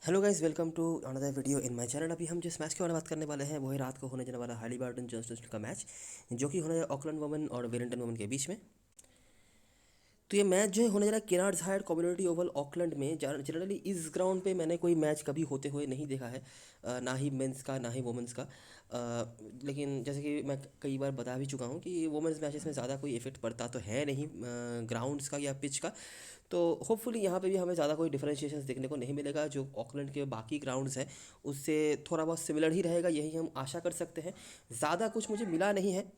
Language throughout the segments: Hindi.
Hello guys, welcome to another video in my channel. अभी हम जिस मैच के बारे में बात करने वाले हैं वो है रात को होने जाने वाला हालीबर्टन जॉनसन का मैच, जो कि होने ऑकलैंड वुमेन और वेलिंगटन वुमेन के बीच में। तो ये मैच जो है होने जा रहा है केनार्ड्स हायर कम्युनिटी ओवल ऑकलैंड में। जनरली इस ग्राउंड पे मैंने कोई मैच कभी होते हुए नहीं देखा है, ना ही मेंस का ना ही वुमेंस का। लेकिन जैसे कि मैं कई बार बता भी चुका हूँ कि वुमेंस मैचेस में ज़्यादा कोई इफेक्ट पड़ता तो है नहीं ग्राउंड्स का या पिच का। तो होपफुली यहाँ पे भी हमें ज़्यादा कोई डिफरेंशिएशन देखने को नहीं मिलेगा। जो ऑकलैंड के बाकी ग्राउंड्स हैं उससे थोड़ा बहुत सिमिलर ही रहेगा, यही हम आशा कर सकते हैं। ज़्यादा कुछ मुझे मिला नहीं है।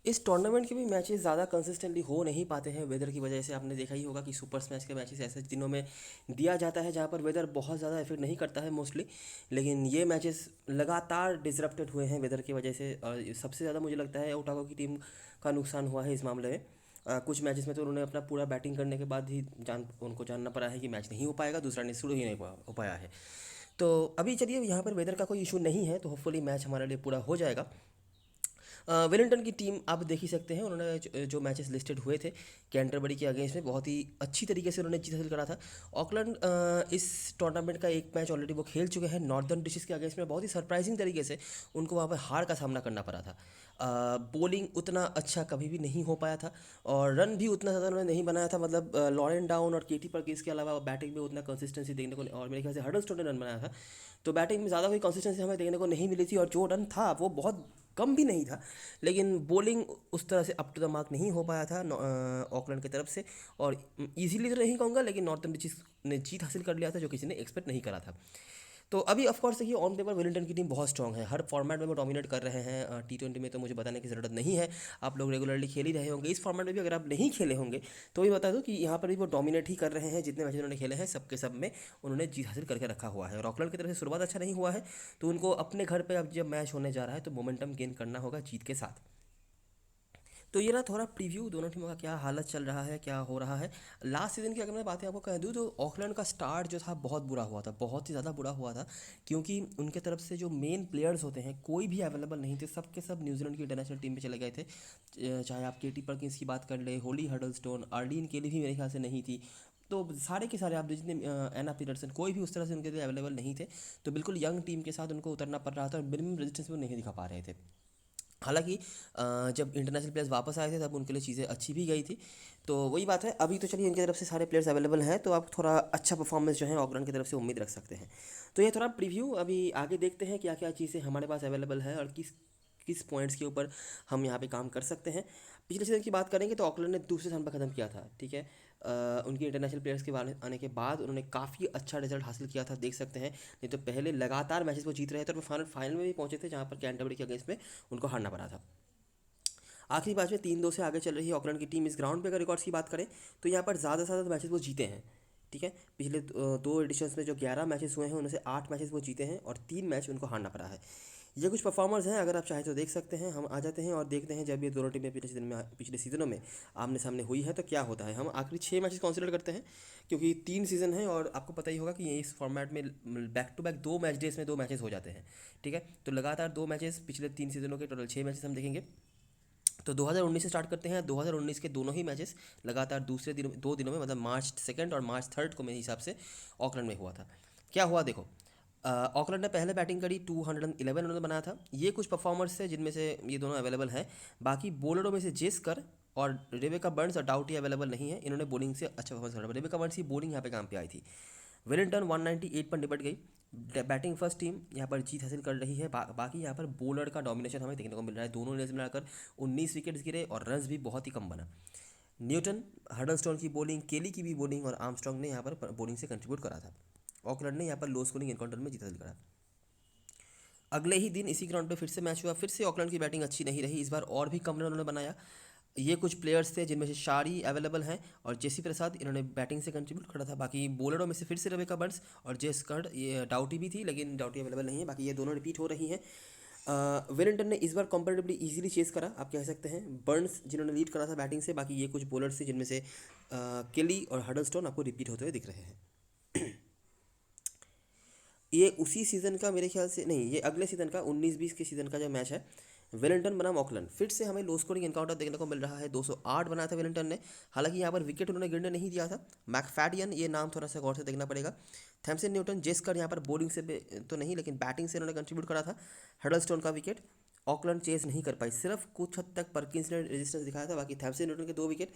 इस टूर्नामेंट के भी मैचेस ज़्यादा कंसिस्टेंटली हो नहीं पाते हैं वेदर की वजह से। आपने देखा ही होगा कि सुपर स्मैश के मैचेस ऐसे दिनों में दिया जाता है जहाँ पर वेदर बहुत ज़्यादा इफेक्ट नहीं करता है मोस्टली। लेकिन ये मैचेस लगातार डिसरप्टेड हुए हैं वेदर की वजह से, और सबसे ज़्यादा मुझे लगता है ओटागो की टीम का नुकसान हुआ है इस मामले में। कुछ मैचेस में तो उन्होंने अपना पूरा बैटिंग करने के बाद ही उनको जानना पड़ा है कि मैच नहीं हो पाएगा, दूसरा ने शुरू ही नहीं हो पाया है। तो अभी चलिए, यहाँ पर वेदर का कोई इशू नहीं है, तो होपफुली मैच हमारे लिए पूरा हो जाएगा। वेलिंगटन की टीम आप देख ही सकते हैं, उन्होंने जो मैचेस लिस्टेड हुए थे कैंटरबरी के अगेंस्ट में बहुत ही अच्छी तरीके से उन्होंने जीत हासिल करा था। ऑकलैंड इस टूर्नामेंट का एक मैच ऑलरेडी वो खेल चुके हैं नॉर्दर्न डिस्ट्रिक्ट्स के अगेंस्ट में। बहुत ही सरप्राइजिंग तरीके से उनको वहाँ पर हार का सामना करना पड़ा था। बॉलिंग उतना अच्छा कभी भी नहीं हो पाया था, और रन भी उतना ज़्यादा उन्होंने नहीं बनाया था। मतलब लॉरेन डाउन और केटी परकिंस के अलावा बैटिंग में उतना कंसिस्टेंसी देखने को और मेरे ख्याल से हडलस्टोन ने रन बनाया था। तो बैटिंग में ज़्यादा कोई कंसिस्टेंसी हमें देखने को नहीं मिली थी, और जो रन था वो बहुत कम भी नहीं था। लेकिन बॉलिंग उस तरह से अप टू द मार्क नहीं हो पाया था ऑकलैंड की तरफ से। और इजीली तो नहीं कहूँगा, लेकिन नॉर्थन डिस्ट्रिक्स ने जीत हासिल कर लिया था जो किसी ने एक्सपेक्ट नहीं करा था। तो अभी ऑफ कोर्स देखिए, ऑन पेपर वेलिंगटन की टीम बहुत स्ट्रांग है, हर फॉर्मेट में वो डोमिनेट कर रहे हैं। T20 में तो मुझे बताने की ज़रूरत नहीं है, आप लोग रेगुलरली खेल ही रहे होंगे। इस फॉर्मेट में भी अगर आप नहीं खेले होंगे तो भी बता दूं कि यहाँ पर भी वो डोमिनेट ही कर रहे हैं। जितने मैच उन्होंने खेले हैं सबके सब में उन्होंने जीत हासिल करके रखा हुआ है। और ऑकलैंड की तरफ से शुरुआत अच्छा नहीं हुआ है, तो उनको अपने घर पर अब जब मैच होने जा रहा है तो मोमेंटम गेन करना होगा जीत के साथ। तो ये ना थोड़ा प्रीव्यू दोनों टीमों का, क्या हालत चल रहा है, क्या हो रहा है। लास्ट सीज़न की अगर मैं बातें आपको कह दूँ तो ऑकलैंड का स्टार्ट जो था बहुत बुरा हुआ था, बहुत ही ज़्यादा बुरा हुआ था। क्योंकि उनके तरफ से जो मेन प्लेयर्स होते हैं कोई भी अवेलेबल नहीं थे, सब के सब न्यूजीलैंड की इंटरनेशनल टीम में चले गए थे। चाहे आप केटी परकिंस की बात कर ले, होली हडलस्टोन, आर्लीन केली भी मेरे ख्याल से नहीं थी। तो सारे के सारे आप जितने एना पीटरसन, कोई भी उस तरह से उनके लिए अवेलेबल नहीं थे। तो बिल्कुल यंग टीम के साथ उनको उतरना पड़ रहा था, और मिनिमम रेजिस्टेंस वो नहीं दिखा पा रहे थे। हालांकि जब इंटरनेशनल प्लेयर्स वापस आए थे तब उनके लिए चीज़ें अच्छी भी गई थी। तो वही बात है, अभी तो चलिए इनकी तरफ से सारे प्लेयर्स अवेलेबल हैं, तो आप थोड़ा अच्छा परफॉर्मेंस जो है ऑकलैंड की तरफ से उम्मीद रख सकते हैं। तो ये थोड़ा प्रीव्यू, अभी आगे देखते हैं क्या क्या चीज़ें हमारे पास अवेलेबल है और किस किस पॉइंट्स के ऊपर हम यहाँ पे काम कर सकते हैं। पिछले सीजन की बात करेंगे तो ऑकलैंड ने दूसरे स्थान पर ख़त्म किया था, ठीक है। उनकी इंटरनेशनल प्लेयर्स के आने के बाद उन्होंने काफ़ी अच्छा रिजल्ट हासिल किया था, देख सकते हैं। नहीं तो पहले लगातार मैचेस वो जीत रहे थे, और वो फाइनल में भी पहुंचे थे जहाँ पर कैंटरबरी के अगेंस्ट में उनको हारना पड़ा था। आखिरी मैच में 3-2 से आगे चल रही है ऑकलैंड की टीम। इस ग्राउंड पे अगर रिकॉर्ड्स की बात करें तो यहाँ पर ज़्यादा से ज़्यादा मैचेस वो जीते हैं, ठीक है। पिछले दो एडिशंस में जो 11 मैचेस हुए हैं उनमें से 8 मैचेस वो जीते हैं, और 3 मैच उनको हारना पड़ा है। ये कुछ परफॉर्मर्स हैं, अगर आप चाहें तो देख सकते हैं। हम आ जाते हैं और देखते हैं जब ये दोनों टीमें पिछले सीजनों में आमने सामने हुई है तो क्या होता है। हम आखिरी 6 मैचेस कंसिडर करते हैं, क्योंकि 3 सीज़न है और आपको पता ही होगा कि ये इस फॉर्मेट में back to back 2 match days में 2 मैचेस हो जाते हैं, ठीक है। तो लगातार 2 मैचेस पिछले 3 सीजनों के टोटल 6 मैचेस हम देखेंगे। तो 2019 से स्टार्ट करते हैं। 2019 के दोनों ही मैचेस लगातार दूसरे दिनों 2 दिनों में, मतलब मार्च 2 और मार्च 3 को मेरे हिसाब से ऑकलैंड में हुआ था। क्या हुआ देखो, ऑकलैंड ने पहले बैटिंग करी, 211 उन्होंने बनाया था। ये कुछ परफॉर्मर्स थे जिनमें से ये दोनों अवेलेबल हैं। बाकी बॉलरों में से जेस्कर और रेबेका बर्न्स और डाउटी अवेलेबल नहीं है, इन्होंने बॉलिंग से अच्छा परफॉर्मेंस करा। रेबेका बर्न्स की बॉलिंग यहाँ पे काम पे आई थी। वेलिंगटन 198 पर निपट गई। बैटिंग फर्स्ट टीम यहाँ पर जीत हासिल कर रही है। बाकी यहाँ पर बॉलर का डोमिनेशन हमें देखने को मिल रहा है। दोनों इनिंग्स मिलाकर 19 विकेट्स गिरे और रन्स भी बहुत ही कम बना। न्यूटन, हडलस्टोन की बॉलिंग, केली की भी बॉलिंग और आर्मस्ट्रॉन्ग ने यहाँ पर बॉलिंग से कंट्रीब्यूट करा था। ऑकलैंड ने यहाँ पर लो स्कोरिंग एनकाउंटर में जीत हासिल करा। अगले ही दिन इसी ग्राउंड पे फिर से मैच हुआ, फिर से ऑकलैंड की बैटिंग अच्छी नहीं रही। इस बार और भी कम रन उन्होंने बनाया। ये कुछ प्लेयर्स थे जिनमें से शारी अवेलेबल हैं और जेसी प्रसाद, इन्होंने बैटिंग से कंट्रीब्यूट करा था। बाकी बॉलरों में से फिर से रेबेका बर्न्स और जे स्कर्ड, ये डाउटी भी थी लेकिन डाउटी अवेलेबल नहीं है। बाकी ये दोनों रिपीट हो रही हैं। वेलिंगटन ने इस बार कंपेरेटिवली इजीली चेस करा, आप कह सकते हैं। बर्न्स जिन्होंने लीड करा था बैटिंग से। बाकी ये कुछ बॉलर्स थे जिनमें से केली और हडलस्टोन आपको रिपीट होते हुए दिख रहे हैं। ये उसी सीज़न का मेरे ख्याल से नहीं, ये अगले सीज़न का 19-20 के सीज़न का जो मैच है, वेलिंगटन बनाम ऑकलैंड, फिर से हमें लो स्कोरिंग एनकाउंटर देखने को मिल रहा है। 208 बनाया था वेलिंगटन ने, हालांकि यहाँ पर विकेट उन्होंने गिरने नहीं दिया था। मैकफैडियन, ये नाम थोड़ा सा गौर से देखना पड़ेगा। थैमसन न्यूटन, जेस्कर यहाँ पर बॉलिंग से तो नहीं लेकिन बैटिंग से उन्होंने कंट्रीब्यूट करा था। हडलस्टोन का विकेट, ऑकलैंड चेज नहीं कर पाई, सिर्फ कुछ हद तक परकिंस ने रेजिस्टेंस दिखाया था। बाकी थैमसन न्यूटन के 2 विकेट,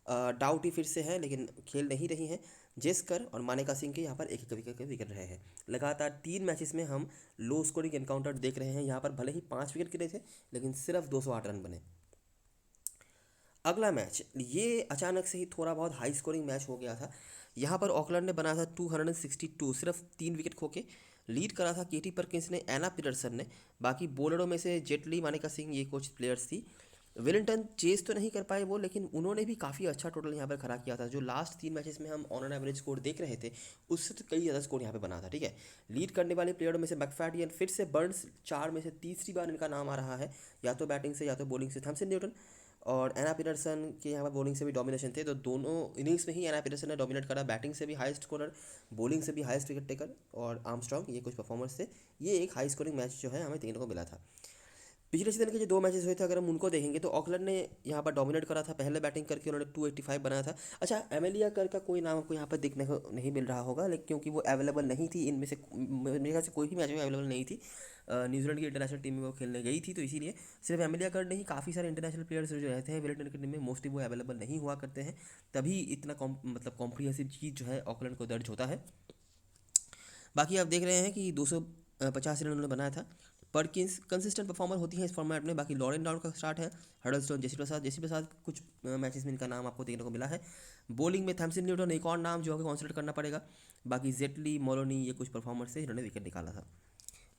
डाउटी फिर से है लेकिन खेल नहीं रही हैं। जेस्कर और मानेका सिंह के यहाँ पर एक एक विकेट रहे हैं। लगातार 3 मैचेस में हम लो स्कोरिंग एनकाउंटर देख रहे हैं। यहाँ पर भले ही 5 विकेट गिरे थे लेकिन सिर्फ 208 रन बने। अगला मैच, ये अचानक से ही थोड़ा बहुत हाई स्कोरिंग मैच हो गया था। यहाँ पर ऑकलैंड ने बनाया था 262, सिर्फ 3 विकेट खो के। लीड करा था केटी परकिंस ने, एना पीटरसन ने। बाकी बॉलरों में से जेटली, मानेका सिंह, ये कुछ प्लेयर्स थी। वेलिंगटन चेज तो नहीं कर पाए वो, लेकिन उन्होंने भी काफ़ी अच्छा टोटल यहाँ पर खड़ा किया था। जो लास्ट 3 मैचेस में हम ऑन एन एवरेज स्कोर देख रहे थे उससे तो कई ज़्यादा स्कोर यहाँ पे बना था। ठीक है, लीड करने वाले प्लेयरों में से मैकफैडियन, फिर से बर्न्स, 4 में से तीसरी बार इनका नाम आ रहा है, या तो बैटिंग से या तो बॉलिंग से। थॉमसन न्यूटन और एना पीटरसन के यहाँ पर बॉलिंग से भी डोमिनेशन थे, तो दोनों इनिंग्स में ही एना पीटरसन ने डोमिनेट करा। बैटिंग से भी हाईएस्ट स्कोरर, बॉलिंग से भी हाईएस्ट विकेट टेकर और आर्मस्ट्रॉन्ग, ये कुछ परफॉर्मर्स थे। ये एक हाई स्कोरिंग मैच जो है हमें देखने को मिला था। पिछले सीजन के जो 2 मैचेस हुए थे अगर हम उनको देखेंगे तो ऑकलैंड ने यहाँ पर डोमिनेट करा था। पहले बैटिंग करके उन्होंने 285 बनाया था। अच्छा, एमेलिया कर का कोई नाम आपको यहाँ पर देखने को नहीं मिल रहा होगा, लेकिन क्योंकि वो अवेलेबल नहीं थी इनमें से, मेरे ख्याल से कोई भी मैच में अवेलेबल नहीं थी। न्यूजीलैंड की इंटरनेशनल टीम में वो खेलने गई थी, तो इसीलिए सिर्फ एमेलिया कर नहीं, काफ़ी सारे इंटरनेशनल प्लेयर्स जो रहते हैं वेलिंगटन की टीम में मोस्टली वो अवेलेबल नहीं हुआ करते हैं, तभी इतना मतलब कॉम्प्रिहेंसिव चीज़ जो है ऑकलैंड को दर्ज होता है। बाकी आप देख रहे हैं कि 250 रन उन्होंने बनाया था। परकिंस कंसिस्टेंट परफॉर्मर होती हैं इस फॉर्मेट में। बाकी लॉरेन डाउन का स्टार्ट है, हडलस्टोन, जेसी प्रसाद कुछ मैचेस में इनका नाम आपको देखने को मिला है। बॉलिंग में थॉमसन न्यूटन एक और नाम जो हमें कॉन्सिडर करना पड़ेगा। बाकी जेटली, मोलोनी, ये कुछ परफॉर्मर से इन्होंने विकेट निकाला था।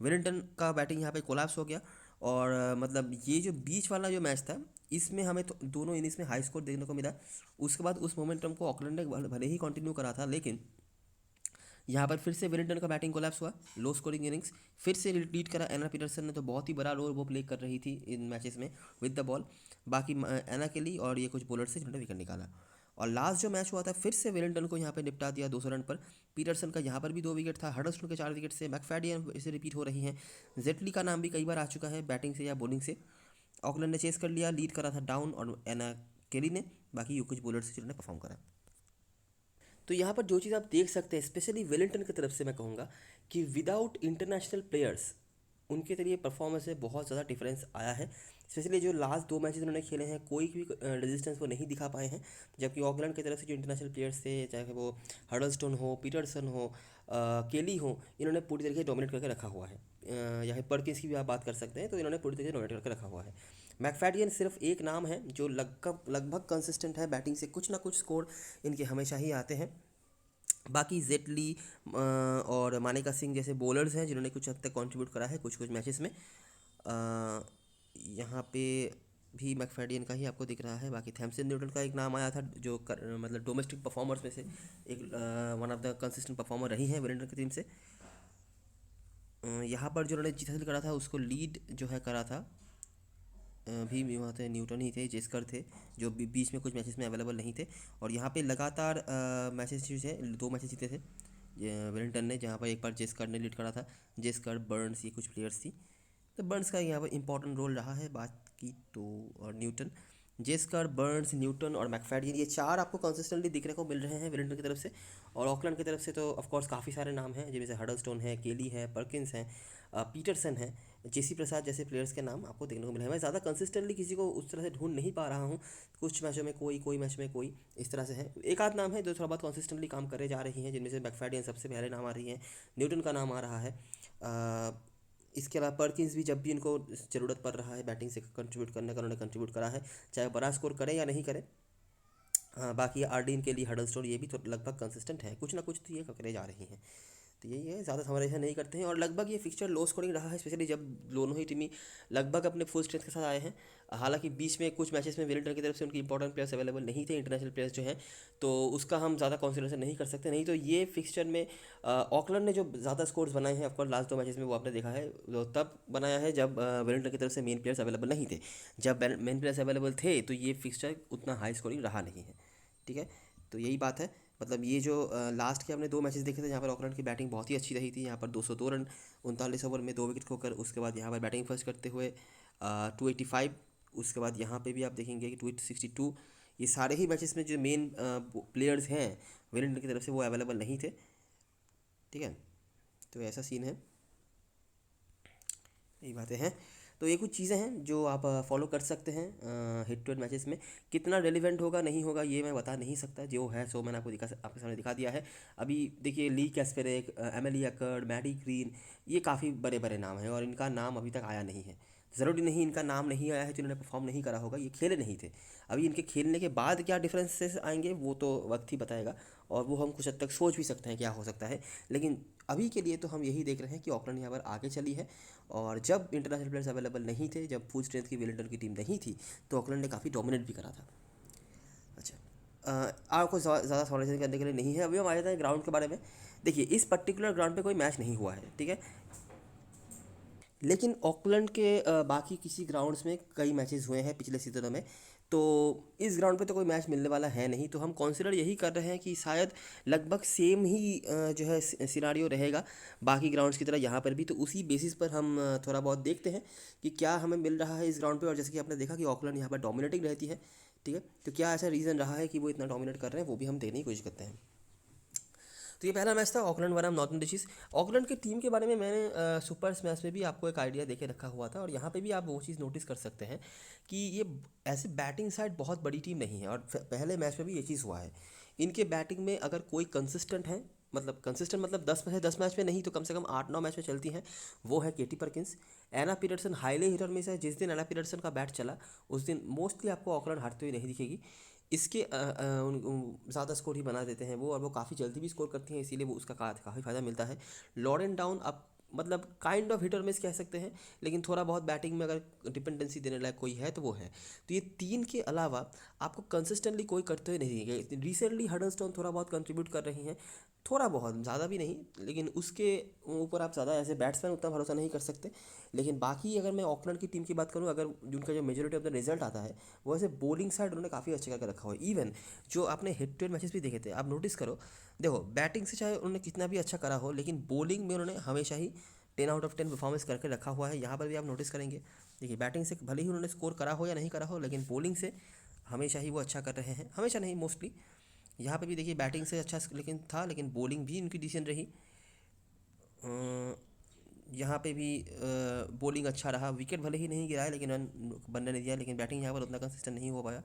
वेलिंगटन का बैटिंग यहाँ पे कोलैप्स हो गया, और मतलब ये जो बीच वाला जो मैच था इसमें हमें तो दोनों इनिंग्स में हाई स्कोर देखने को मिला। उसके बाद उस मोमेंटम को ऑकलैंड ने भले ही कंटिन्यू करा था, लेकिन यहाँ पर फिर से वेलिंगटन का बैटिंग कोलैप्स हुआ। लो स्कोरिंग इनिंग्स फिर से लीड करा एना पीटरसन ने, तो बहुत ही बड़ा रोल वो प्ले कर रही थी इन मैचेस में विद द बॉल। बाकी एना केली और ये कुछ बॉलर से जिन्होंने विकेट निकाला। और लास्ट जो मैच हुआ था फिर से वेलिंगटन को यहाँ पे निपटा दिया 200 रन पर। पीटरसन का यहाँ पर भी 2 विकेट था, हडलस्टोन के 4 विकेट से। मैकफैडियन इसे रिपीट हो रही हैं। जेटली का नाम भी कई बार आ चुका है बैटिंग से या बॉलिंग से। ऑकलैंड ने चेस कर लिया, लीड करा था डाउन और एना केली ने। बाकी ये कुछ बॉलर से जिन्होंने परफॉर्म करा। तो यहाँ पर जो चीज़ आप देख सकते हैं स्पेशली वेलिंगटन की तरफ से मैं कहूँगा कि विदाउट इंटरनेशनल प्लेयर्स उनके लिए परफॉर्मेंस में बहुत ज़्यादा डिफरेंस आया है। स्पेशली जो लास्ट 2 मैचेस उन्होंने खेले हैं कोई भी रेजिस्टेंस वो नहीं दिखा पाए हैं, जबकि ऑकलैंड की तरफ से जो इंटरनेशनल प्लेयर्स थे, चाहे वो हडलस्टोन हो, पीटरसन हो, केली हो, इन्होंने पूरी तरीके से डोमिनेट करके रखा हुआ है। यहाँ परकिंस की भी आप बात कर सकते हैं, तो इन्होंने पूरी तरीके से डोमिनेट करके रखा हुआ है। मैकफैडियन सिर्फ एक नाम है जो लगभग लगभग कंसिस्टेंट है, बैटिंग से कुछ ना कुछ स्कोर इनके हमेशा ही आते हैं। बाकी जेटली और मानेका सिंह जैसे बॉलर्स हैं जिन्होंने कुछ हद तक कंट्रीब्यूट करा है कुछ कुछ मैचेस में। यहाँ पे भी मैकफैडियन का ही आपको दिख रहा है। बाकी थॉमसन न्यूटन का एक नाम आया था जो मतलब डोमेस्टिक परफॉर्मर्स में से एक one of the consistent performer रही हैं वेलिंगटन की टीम से। यहाँ पर जो उन्होंने जीत हासिल करा था उसको लीड जो है करा था भी वहाँ थे, न्यूटन ही थे, जेस्कर थे, जो बीच में कुछ मैचेस में अवेलेबल नहीं थे। और यहाँ पे लगातार मैचेस जो है 2 मैचेस जीते थे वेलिंगटन ने, जहाँ पर एक बार जेस्कर ने लीड करा था। जेस्कर, बर्न्स, ये कुछ प्लेयर्स थी, तो बर्न्स का यहाँ पर इंपॉर्टेंट रोल रहा है। बात की तो और न्यूटन, जेस्कर, बर्न्स, न्यूटन और मैकफैडियन, ये 4 आपको कंसिस्टेंटली दिखने को मिल रहे हैं वेलिंगटन की तरफ से। और ऑकलैंड की तरफ से तो ऑफकोर्स काफ़ी सारे नाम हैं, जिनमें से हडलस्टोन है, केली है, परकिंस है, पीटरसन है, जेसी प्रसाद जैसे प्लेयर्स के नाम आपको देखने को मिले हैं। मैं ज़्यादा कंसिस्टेंटली किसी को उस तरह से ढूंढ नहीं पा रहा हूँ, कुछ मैचों में कोई मैच में कोई, इस तरह से है। एक आध नाम है जो थोड़ा बहुत कंसिस्टेंटली काम करे जा रही हैं, जिनमें से मैकफैडियन सबसे पहले नाम आ रही है, न्यूटन का नाम आ रहा है। इसके अलावा परकिंस भी जब भी इनको ज़रूरत पड़ रहा है बैटिंग से कंट्रीब्यूट करने का, उन्होंने कंट्रीब्यूट करा है, चाहे बड़ा स्कोर करें या नहीं करें। हाँ, बाकी आर्डीन के लिए हडलस्टोन ये भी तो लगभग कंसिस्टेंट है, कुछ ना कुछ तो ये करे जा रही हैं। तो यही है, ज़्यादा समराइजेशन नहीं करते हैं। और लगभग ये फिक्सचर लो स्कोरिंग रहा है, स्पेशली जब दोनों ही टीमें लगभग अपने फुल स्ट्रेंथ के साथ आए हैं। हालांकि बीच में कुछ मैचेस में वेलिंगटन की तरफ से उनकी इंपॉर्टेंट प्लेयर्स अवेलेबल नहीं थे, इंटरनेशनल प्लेयर्स जो हैं, तो उसका हम ज़्यादा कॉन्सिडरेशन नहीं कर सकते। नहीं तो ये फिक्सचर में ऑकलैंड ने जो ज़्यादा स्कोर्स बनाए हैं ऑफकोर्स लास्ट 2 मैचेस में, वो आपने देखा है, वो तब बनाया है जब वेलिंगटन की तरफ से मेन प्लेयर्स अवेलेबल नहीं थे। जब मेन प्लेयर्स अवेलेबल थे तो ये फिक्सचर उतना हाई स्कोरिंग रहा नहीं है। ठीक है, तो यही बात है। मतलब ये जो लास्ट के हमने 2 मैचेस देखे थे जहाँ पर ऑकलैंड की बैटिंग बहुत ही अच्छी रही थी। यहाँ पर 202 रन 39 ओवर में 2 विकेट खोकर, उसके बाद यहाँ पर बैटिंग फर्स्ट करते हुए 285। उसके बाद यहाँ पे भी आप देखेंगे कि 262। ये सारे ही मैचेस में जो मेन प्लेयर्स हैं वेलिंगटन की तरफ से वो अवेलेबल नहीं थे, ठीक है। तो ऐसा सीन है, यही बातें हैं। तो ये कुछ चीज़ें हैं जो आप फॉलो कर सकते हैं हेड टू हेड मैचेस में। कितना रेलिवेंट होगा नहीं होगा ये मैं बता नहीं सकता, जो है सो मैंने आपके सामने दिखा दिया है। अभी देखिए ली कैस्पेरेक, एमिली एकर्ड, मैडी ग्रीन, ये काफ़ी बड़े बड़े नाम हैं और इनका नाम अभी तक आया नहीं है। ज़रूरी नहीं इनका नाम नहीं आया है तो इन्होंने परफॉर्म नहीं करा होगा, ये खेले नहीं थे। अभी इनके खेलने के बाद क्या डिफरेंसेस आएंगे वो तो वक्त ही बताएगा, और वो हम कुछ हद तक सोच भी सकते हैं क्या हो सकता है। लेकिन अभी के लिए तो हम यही देख रहे हैं कि ऑकलैंड यहाँ पर आगे चली है। और जब इंटरनेशनल प्लेयर्स अवेलेबल नहीं थे, जब फुल स्ट्रेंथ की वेलिंगटन की टीम नहीं थी, तो ऑकलैंड ने काफ़ी डोमिनेट भी करा था। अच्छा, आपको ज़्यादा सॉल्यूशन करने के लिए नहीं है, अभी हम आ जाते हैं ग्राउंड के बारे में। देखिए इस पर्टिकुलर ग्राउंड पे कोई मैच नहीं हुआ है, ठीक है। लेकिन ऑकलैंड के बाकी किसी ग्राउंड्स में कई मैचेस हुए हैं पिछले सीजनों में, तो इस ग्राउंड पे तो कोई मैच मिलने वाला है नहीं। तो हम कंसिडर यही कर रहे हैं कि शायद लगभग सेम ही जो है सिनारियो रहेगा बाकी ग्राउंड्स की तरह यहाँ पर भी। तो उसी बेसिस पर हम थोड़ा बहुत देखते हैं कि क्या हमें मिल रहा है इस ग्राउंड पे। और जैसे कि आपने देखा कि ऑकलैंड यहाँ पर डोमिनेटिंग रहती है, ठीक है। तो क्या ऐसा रीज़न रहा है कि वो इतना डोमिनेट कर रहे हैं, वो भी हम देखने की कोशिश करते हैं। तो ये पहला मैच था ऑकलैंड बनाम नॉर्थन डिशीज। ऑकलैंड की टीम के बारे में मैंने सुपर स्मैश में भी आपको एक आइडिया देके रखा हुआ था, और यहाँ पे भी आप वो चीज़ नोटिस कर सकते हैं कि ये ऐसे बैटिंग साइड बहुत बड़ी टीम नहीं है। और पहले मैच में भी ये चीज़ हुआ है, इनके बैटिंग में अगर कोई कंसिस्टेंट है, मतलब कंसिस्टेंट मतलब 10 मैच में नहीं तो कम से कम 8-9 मैच में चलती हैं, वो है केटी परकिंस। एना पीटरसन हाईली हिटर में से, जिस दिन एना पीटरसन का बैट चला उस दिन मोस्टली आपको ऑकलैंड हारते हुए नहीं दिखेगी। इसके ज़्यादा स्कोर ही बना देते हैं वो, और वो काफ़ी जल्दी भी स्कोर करती हैं, इसीलिए वो उसका काफ़ी फ़ायदा मिलता है। लॉरेन डाउन अब मतलब काइंड ऑफ हिटर मिस कह सकते हैं, लेकिन थोड़ा बहुत बैटिंग में अगर डिपेंडेंसी देने लायक कोई है तो वो है। तो ये तीन के अलावा आपको कंसिस्टेंटली कोई करते हुए नहीं दिखेगा। रिसेंटली हडलस्टोन थोड़ा बहुत कंट्रीब्यूट कर रही हैं, थोड़ा बहुत, ज़्यादा भी नहीं, लेकिन उसके ऊपर आप ज़्यादा एज ए बैट्समैन उतना भरोसा नहीं कर सकते। लेकिन बाकी अगर मैं ऑकलैंड की टीम की बात करूँ, अगर जिनका जो मेजोरिटी ऑफ द रिजल्ट आता है वो ऐसे बॉलिंग साइड उन्होंने काफ़ी अच्छे करके रखा हुआ है। इवन जो आपने हेड टू हेड मैचेस भी देखे थे, आप नोटिस करो, देखो बैटिंग से चाहे उन्होंने कितना भी अच्छा करा हो, लेकिन बॉलिंग में उन्होंने हमेशा ही 10 आउट ऑफ 10 परफॉर्मेंस करके रखा हुआ है। यहाँ पर भी आप नोटिस करेंगे, देखिए बैटिंग से भले ही उन्होंने स्कोर करा हो या नहीं करा हो, लेकिन बॉलिंग से हमेशा ही वो अच्छा कर रहे हैं, हमेशा नहीं मोस्टली। यहाँ पे भी देखिए बैटिंग से अच्छा लेकिन था, लेकिन बॉलिंग भी इनकी डिसीजन रही। यहाँ पे भी बॉलिंग अच्छा रहा, विकेट भले ही नहीं गिराया लेकिन रन बनने नहीं दिया, लेकिन बैटिंग यहाँ पर उतना कंसिस्टेंट नहीं हो पाया।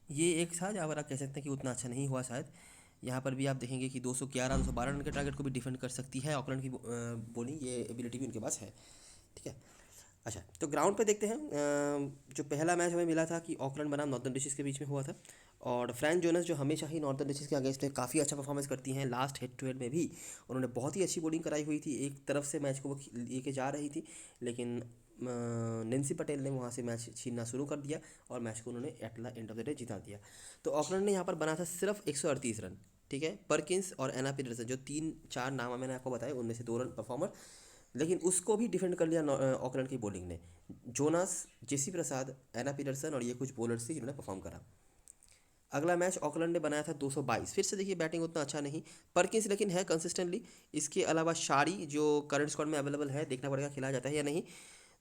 ये एक था जहाँ पर आप कह सकते हैं कि उतना अच्छा नहीं हुआ शायद। यहाँ पर भी आप देखेंगे कि 211 212 रन के टारगेट को भी डिफेंड कर सकती है ऑकलैंड की बॉलिंग, ये एबिलिटी भी उनके पास है, ठीक है। अच्छा, तो ग्राउंड पे देखते हैं। जो पहला मैच हमें मिला था कि ऑकलैंड बनाम नॉर्थन डिस्ट्रिक्ट के बीच में हुआ था, और फ्रैंक जोनस जो हमेशा ही नॉर्थन डिस्ट्रिक्ट के अगेंस्ट में काफ़ी अच्छा परफॉर्मेंस करती हैं, लास्ट हेड टू हेड में भी उन्होंने बहुत ही अच्छी बॉलिंग कराई हुई थी। एक तरफ से मैच को वो लेके जा रही थी, लेकिन नेंसी पटेल ने वहाँ से मैच छीनना शुरू कर दिया और मैच को उन्होंने at the end of the day जिता दिया। तो ऑकलैंड ने यहाँ पर बना था सिर्फ 138 रन, ठीक है। परकिंस और एना पीटरसन जो 3-4 नाम मैंने आपको बताया, उनमें से 2 रन परफॉर्मर, लेकिन उसको भी डिफेंड कर लिया ऑकलैंड की बॉलिंग ने। जोनास, जेसी प्रसाद, एना पीटरसन और ये कुछ बॉलर्स थी जिन्होंने परफॉर्म करा। अगला मैच ऑकलैंड ने बनाया था 222। फिर से देखिए बैटिंग उतना अच्छा नहीं, परकिंस लेकिन है कंसिस्टेंटली। इसके अलावा शारी जो करंट स्क्वाड में अवेलेबल है, देखना पड़ेगा खिलाया जाता है या नहीं।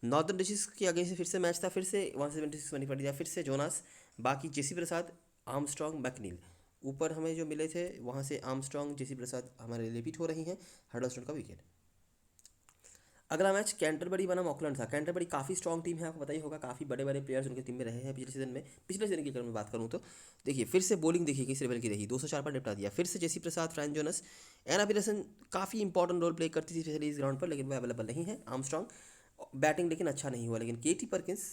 नॉर्थन डिस्ट्रिक्ट के अगेंस्ट फिर से मैच था, फिर से 176 बनी पड़ दिया, फिर से जोनास, बाकी जेसी प्रसाद, आर्मस्ट्रॉन्ग, मैकनील। ऊपर हमें जो मिले थे वहाँ से आर्मस्ट्रॉन्ग, जेसी प्रसाद हमारे रिपीट हो रही हैं, हडलस्टोन का विकेट। अगला मैच कैंटरबरी बनाम ऑकलैंड था। कैंटरबरी काफ़ी स्ट्रॉन्ग टीम है, आपको पता ही होगा, काफ़ी बड़े बड़े प्लेयर्स उनकी टीम में रहे हैं पिछले सीजन में। पिछले सीजन की अगर मैं बात करूँ तो देखिए फिर से बॉलिंग देखिए किस लेवल की रही, 204 पर निपटा दिया। फिर से जेसी प्रसाद, फ्रैंक जोनस, एना पीटरसन काफ़ी इंपॉर्टेंट रोल प्ले करती थी स्पेशली इस ग्राउंड पर, लेकिन वो अवेलेबल नहीं है। आर्मस्ट्रॉन्ग बैटिंग लेकिन अच्छा नहीं हुआ, लेकिन Katie Perkins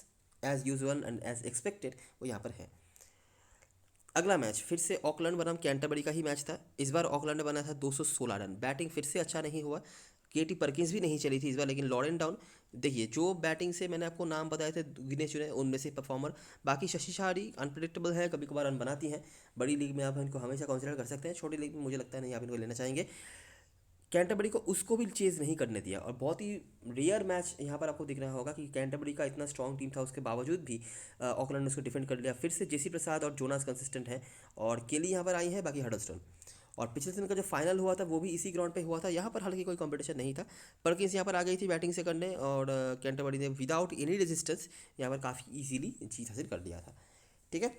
as usual and as expected वो यहाँ पर है। अगला मैच फिर से ऑकलैंड बनाम कैंटरबरी का ही मैच था। इस बार ऑकलैंड ने बनाया था 216 रन। बैटिंग फिर से अच्छा नहीं हुआ, केटी परकिंस भी नहीं चली थी इस बार, लेकिन लॉरेन डाउन, देखिए जो बैटिंग से मैंने आपको नाम बताए थे गिने चुने उनमें से परफॉर्मर। बाकी शशि शाहरी अनप्रिडिक्टेबल है, कभी कभार रन बनाती हैं। बड़ी लीग में आप इनको हमेशा कंसिडर कर सकते हैं, छोटी लीग में मुझे लगता है नहीं आप इनको लेना चाहेंगे। कैंटरबरी को उसको भी चेज़ नहीं करने दिया, और बहुत ही रेयर मैच यहाँ पर आपको दिख रहा होगा कि कैंटरबरी का इतना स्ट्रॉन्ग टीम था उसके बावजूद भी ऑकलैंड ने उसको डिफेंड कर लिया। फिर से जेसी प्रसाद और जोनास कंसिस्टेंट हैं, और केली यहाँ पर आई है, बाकी हडलस्टोन। और पिछले सीजन का जो फाइनल हुआ था वो भी इसी ग्राउंड पे हुआ था। यहाँ पर हालांकि कोई कंपटीशन नहीं था, परकिंस यहाँ पर आ गई थी बैटिंग से करने और कैंटरबरी ने विदाउट एनी रेजिस्टेंस यहाँ पर काफ़ी इजीली जीत हासिल कर लिया था। ठीक है,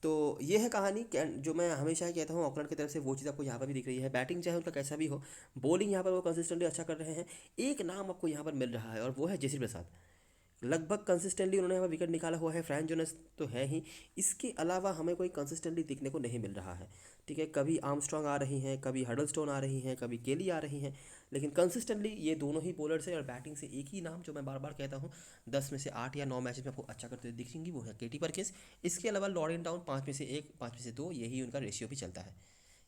तो ये है कहानी। जो मैं हमेशा ही कहता हूँ ऑकलैंड की तरफ से वो चीज़ आपको यहाँ पर भी दिख रही है। बैटिंग चाहे उनका कैसा भी हो, बॉलिंग यहाँ पर वो कंसिस्टेंटली अच्छा कर रहे हैं। एक नाम आपको यहाँ पर मिल रहा है और वो है जेसी प्रसाद। लगभग कंसिस्टेंटली उन्होंने हमें विकेट निकाला हुआ है। फ्रैन जोनस तो है ही, इसके अलावा हमें कोई कंसिस्टेंटली दिखने को नहीं मिल रहा है। ठीक है, कभी आर्मस्ट्रॉन्ग आ रही हैं, कभी हडलस्टोन आ रही हैं, कभी केली आ रही हैं, लेकिन कंसिस्टेंटली ये दोनों ही बॉलर्स हैं। और बैटिंग से एक ही नाम जो मैं बार बार कहता हूँ 10 में से 8 या 9 मैचेस में आपको अच्छा करते हुए दिखेंगी, वो है केटी परकिंस। इसके अलावा लॉरेन टाउन 5 में से 1, 5 में से 2, यही उनका रेशियो भी चलता है।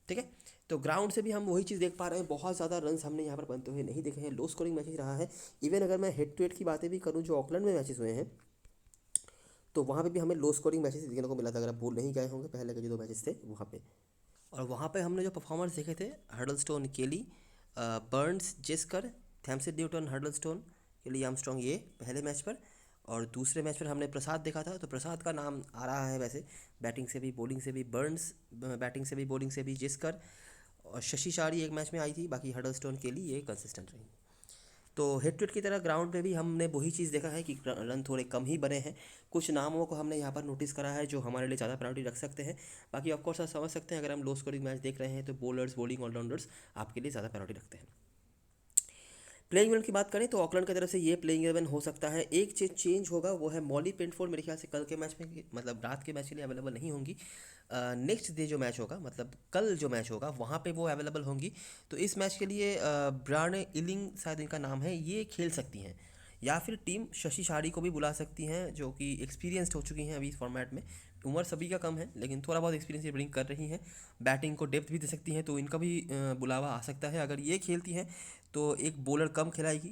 ठीक है, तो ग्राउंड से भी हम वही चीज़ देख पा रहे हैं, बहुत ज़्यादा रन्स हमने यहाँ पर बनते हुए नहीं देखे हैं, लो स्कोरिंग मैचेस रहा है। इवन अगर मैं हेड टू हेड की बातें भी करूँ जो ऑकलैंड में मैचेस हुए हैं, तो वहाँ पे भी हमें लो स्कोरिंग मैचेस देखने को मिला था। अगर आप भूल नहीं गए होंगे, पहले के जो 2 मैचेस थे वहाँ पे, और वहाँ पे हमने जो परफॉर्मेंस देखे थे, हडलस्टोन, केली, बर्न्स, जेस्कर, थैमसन न्यूटन, हडलस्टोन, केली आर्मस्ट्रॉन्ग, ये पहले मैच पर। और दूसरे मैच पर हमने प्रसाद देखा था, तो प्रसाद का नाम आ रहा है वैसे बैटिंग से भी बॉलिंग से भी। बर्न्स बैटिंग से भी बॉलिंग से भी, जेस्कर और शशि शारी एक मैच में आई थी, बाकी हडलस्टोन, केली ये कंसिस्टेंट रही। तो हेड टू हेड की तरह ग्राउंड पे भी हमने वही चीज़ देखा है कि रन थोड़े कम ही बने हैं। कुछ नामों को हमने यहाँ पर नोटिस करा है जो हमारे लिए ज़्यादा प्रायोरिटी रख सकते हैं। बाकी ऑफकोर्स आप समझ सकते हैं, अगर हम लो स्कोरिंग मैच देख रहे हैं तो बॉलर्स, बॉलिंग ऑलराउंडर्स आपके लिए ज़्यादा प्रायोरिटी रखते हैं। प्लेइंग 11 की बात करें तो ऑकलैंड की तरफ से ये प्लेइंग 11 हो सकता है। एक चीज़ चेंज होगा, वो है मॉली पेंटफोर्ड मेरे ख्याल से कल के मैच में, मतलब रात के मैच के लिए अवेलेबल नहीं होंगी। नेक्स्ट डे जो मैच होगा, मतलब कल जो मैच होगा, वहाँ पे वो अवेलेबल होंगी। तो इस मैच के लिए ब्राने इलिंग शायद इनका नाम है, ये खेल सकती हैं, या फिर टीम शशि शारी को भी बुला सकती हैं जो कि एक्सपीरियंस्ड हो चुकी हैं अभी इस फॉर्मेट में। उम्र सभी का कम है लेकिन थोड़ा बहुत एक्सपीरियंस ये ब्रिंग कर रही हैं। बैटिंग को डेप्थ भी दे सकती हैं, तो इनका भी बुलावा आ सकता है। अगर ये खेलती हैं तो एक बॉलर कम खिलाएगी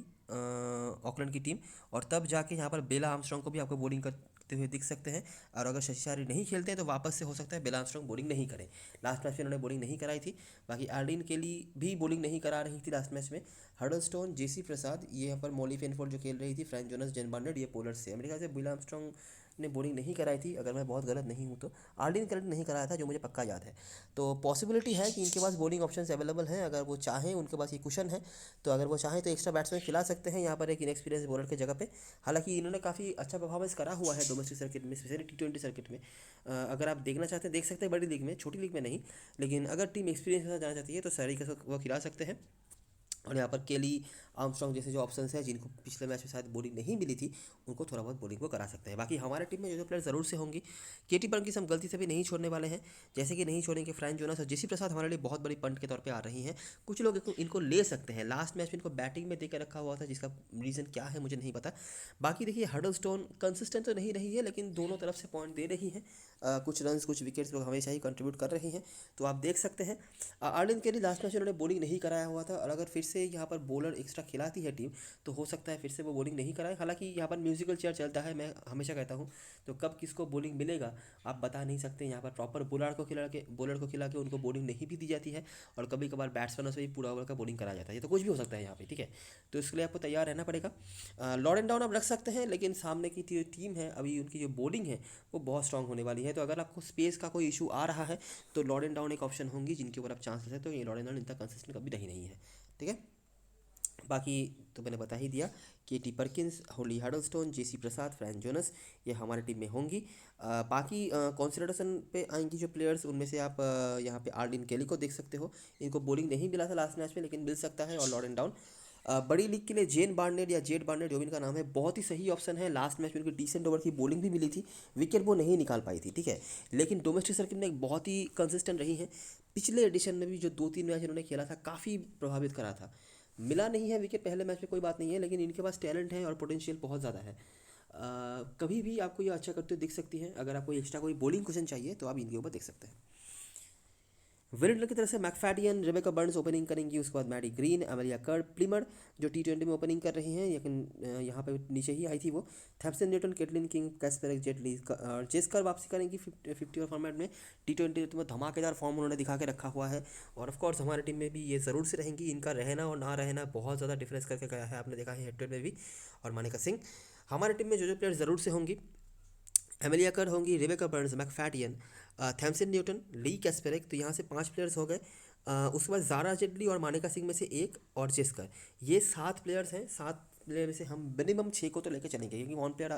ऑकलैंड की टीम, और तब जाके यहाँ पर बेला आर्मस्ट्रॉन्ग को भी आपको बॉलिंग करते हुए दिख सकते हैं। और अगर शशि शारी नहीं खेलते हैं तो वापस से हो सकता है बेला आर्मस्ट्रॉन्ग बॉलिंग नहीं करें। लास्ट मैच में उन्होंने बॉलिंग नहीं कराई थी। बाकी आर्लिन के लिए भी बॉलिंग नहीं करा रही थी लास्ट मैच में। हडलस्टोन, जेसी प्रसाद, ये यहाँ पर मॉली पेनफोर्ड जो खेल रही थी, फ्रैन जोनस, जेन बार्नेट, ये बॉलर्स से। मेरे ख्याल से बेला आर्मस्ट्रॉन्ग ने बॉलिंग नहीं कराई थी, अगर मैं बहुत गलत नहीं हूँ तो। आर्लिन करेक्ट नहीं कराया था जो मुझे पक्का याद है। तो पॉसिबिलिटी है कि इनके पास बॉलिंग ऑप्शंस अवेलेबल हैं, अगर वो चाहें, उनके पास ये कुशन है, तो अगर वो चाहें तो एक्स्ट्रा बैट्समैन खिला सकते हैं यहाँ पर एक इनएक्सपीरियंस बॉलर की जगह पे। हालांकि इन्होंने काफ़ी अच्छा परफॉर्मेंस करा हुआ है डोमेस्टिक सर्किट में, स्पेशली T20 सर्किट में। अगर आप देखना चाहते हैं देख सकते हैं, बड़ी लीग में, छोटी लीग में नहीं। लेकिन अगर टीम एक्सपीरियंस के साथ जाना चाहती है तो सारी का वो खिला सकते हैं। और यहाँ पर केली, आर्मस्ट्रॉन्ग जैसे जो ऑप्शंस हैं जिनको पिछले मैच में शायद बॉलिंग नहीं मिली थी, उनको थोड़ा बहुत बॉलिंग को करा सकते हैं। बाकी हमारे टीम में जो जो प्लेयर ज़रूर से होंगी, केटी परकिंस हम गलती से भी नहीं छोड़ने वाले हैं, जैसे कि नहीं छोड़ेंगे फ्रैन जोनस और जेसी प्रसाद हमारे लिए बहुत बड़ी पंट के तौर पे आ रही हैं। कुछ लोग इनको ले सकते हैं, लास्ट मैच में इनको बैटिंग में देकर रखा हुआ था, जिसका रीज़न क्या है मुझे नहीं पता। बाकी देखिए हडलस्टोन कंसिस्टेंट तो नहीं रही है, लेकिन दोनों तरफ से पॉइंट दे रही है। कुछ रन्स, कुछ विकेट्स लोग हमेशा ही कंट्रीब्यूट कर रही हैं, तो आप देख सकते हैं। आर्लिन के लिए लास्ट मैच उन्होंने बॉलिंग नहीं कराया हुआ था, और अगर फिर से यहाँ पर बॉलर एक्स्ट्रा खिलाती है टीम तो हो सकता है फिर से वो बॉलिंग नहीं कराए। हालांकि यहाँ पर म्यूजिकल चेयर चलता है, मैं हमेशा कहता हूँ, तो कब किसको बॉलिंग मिलेगा आप बता नहीं सकते। यहाँ पर प्रॉपर बॉलर को खिला के उनको बॉलिंग नहीं भी दी जाती है, और कभी कभार बैट्समैनों से भी पूरा ओवर का बॉलिंग कराया जाता है, तो कुछ भी हो सकता है यहाँ पे। ठीक है, तो इसके लिए आपको तैयार रहना पड़ेगा। लॉरेन डाउन आप रख सकते हैं, लेकिन सामने की जो टीम है अभी, उनकी जो बॉलिंग है वो बहुत स्ट्रांग होने वाली है। तो अगर आपको स्पेस का कोई इशू आ रहा है तो लॉरेन डाउन एक ऑप्शन होंगी जिनके ऊपर आप चांस है, तो ये लॉरेन डाउन इतना कंसिस्टेंट कभी नहीं है। ठीक है, बाकी तो मैंने बता ही दिया। केटी परकिंस, होली हडलस्टोन, जेसी प्रसाद, फ्रैन जोनस, ये हमारे टीम में होंगी। बाकी कंसिडरेशन पे आएंगी जो प्लेयर्स, उनमें से आप यहाँ पे आर्लिन केली को देख सकते हो। इनको बॉलिंग नहीं मिला था लास्ट मैच में, लेकिन मिल सकता है। और लॉरेन डाउन बड़ी लीग के लिए जेन बार्नेट या जेड बार्नेट जो भी इनका नाम है, बहुत ही सही ऑप्शन है। लास्ट मैच में उनकी डिसेंट ओवर की बॉलिंग भी मिली थी, विकेट वो नहीं निकाल पाई थी। ठीक है, लेकिन डोमेस्टिक सर्किट में एक बहुत ही कंसिस्टेंट रही है। पिछले एडिशन में भी जो 2-3 मैच इन्होंने खेला था काफ़ी प्रभावित करा था। मिला नहीं है विकेट पहले मैच में, कोई बात नहीं है, लेकिन इनके पास टैलेंट है और पोटेंशियल बहुत ज़्यादा है। कभी भी आपको ये अच्छा करते हुए दिख सकती है। अगर आपको एक्स्ट्रा कोई बॉलिंग क्वेश्चन चाहिए तो आप इनके ऊपर देख सकते हैं। विलियमसन की तरफ से मैकफैडियन, रेबेका बर्न्स ओपनिंग करेंगी, उसके बाद Maddy Green, Amelia Kerr, Plimmer जो T20 में ओपनिंग कर रही हैं, लेकिन यहाँ पे नीचे ही आई थी वो। थैमसन न्यूटन, केटलिन किंग, कैस्पेरिक, जेट ली और जेस्कर वापसी करेंगी 50 ओवर फॉर्मेट में। T20 में धमाकेदार फॉर्म उन्होंने दिखा के रखा हुआ है, और ऑफकोर्स हमारी टीम में भी ये ज़रूर से रहेंगी। इनका रहना और ना रहना बहुत ज़्यादा डिफरेंस करके गया है, आपने देखा है हेड टू हेड में भी। और मानिका सिंह, हमारे टीम में जो जो प्लेयर ज़रूर से होंगी, एमिलिया कर होंगी, रेबेका बर्न्स, मैकफैडियन, थैमसन न्यूटन, ली कैस्पेरिक, तो यहाँ से 5 प्लेयर्स हो गए। उसके बाद ज़ारा जेटली और मानेका सिंह में से एक और जेस्कर, ये 7 प्लेयर्स हैं। 7 प्लेयर में से हम मिनिमम 6 को तो लेकर चलेंगे, क्योंकि